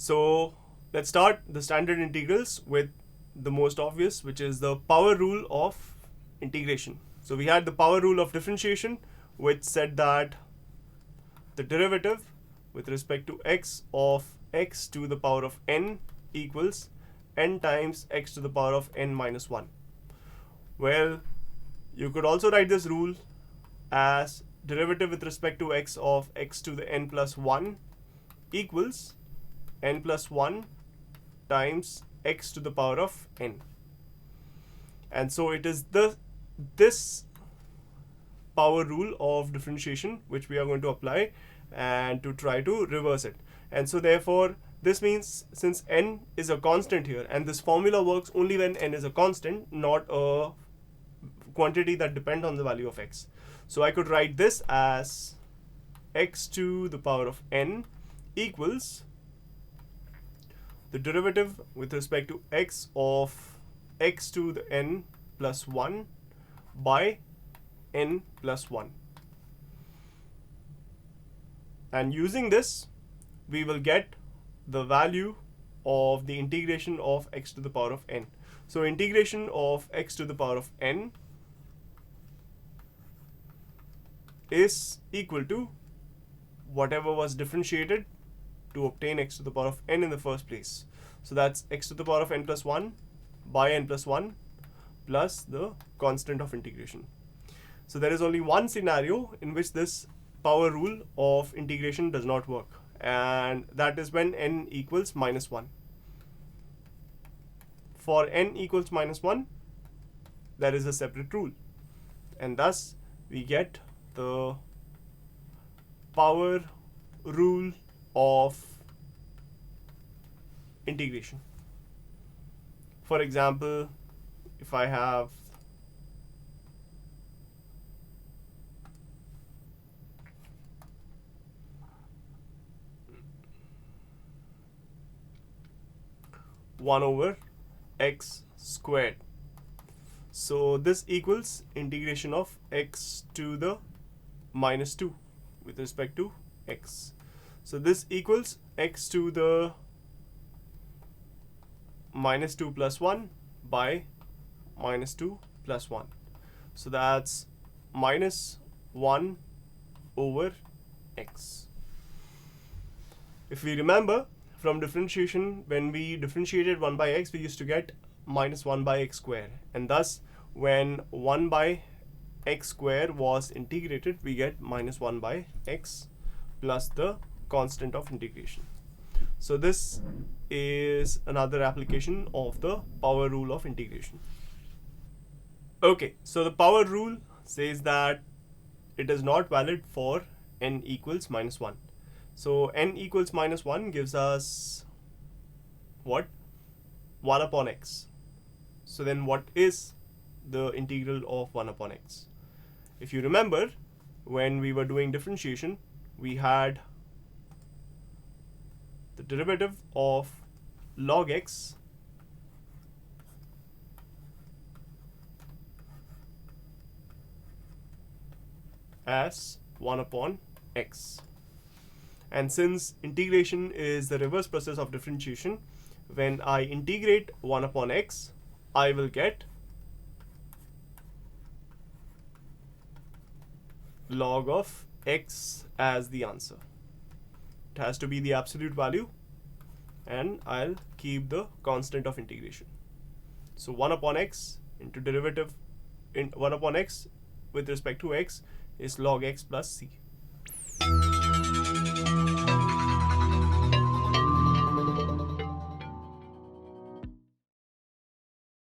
So let's start the standard integrals with the most obvious, which is the power rule of integration. So we had the power rule of differentiation, which said that the derivative with respect to x of x to the power of n equals n times x to the power of n minus 1. Well, you could also write this rule as derivative with respect to x of x to the n plus 1 equals n plus 1 times x to the power of n. And so it is this power rule of differentiation which we are going to apply and to try to reverse it. And so therefore this means, since n is a constant here, and this formula works only when n is a constant, not a quantity that depends on the value of x. So I could write this as x to the power of n equals the derivative with respect to x of x to the n plus 1 by n plus 1. And using this, we will get the value of the integration of x to the power of n. So integration of x to the power of n is equal to whatever was differentiated to obtain x to the power of n in the first place. So that's x to the power of n plus 1 by n plus 1 plus the constant of integration. So there is only one scenario in which this power rule of integration does not work, and that is when n equals minus 1. For n equals minus 1, there is a separate rule, and thus we get the power rule of integration. For example, if I have one over x squared, so this equals integration of x to the minus 2 with respect to x. So this equals x to the minus 2 plus 1 by minus 2 plus 1. So that's minus 1 over x. If we remember from differentiation, when we differentiated 1 by x, we used to get minus 1 by x square, and thus when 1 by x square was integrated, we get minus 1 by x plus the constant of integration. So this is another application of the power rule of integration. Okay, so the power rule says that it is not valid for n equals minus 1. So n equals minus 1 gives us what? 1 upon x. So then what is the integral of 1 upon x? If you remember, when we were doing differentiation, we had the derivative of log x as 1 upon x. And since integration is the reverse process of differentiation, when I integrate 1 upon x, I will get log of x as the answer. It has to be the absolute value, and I'll keep the constant of integration. So 1 upon x into derivative in 1 upon x with respect to x is log x plus c.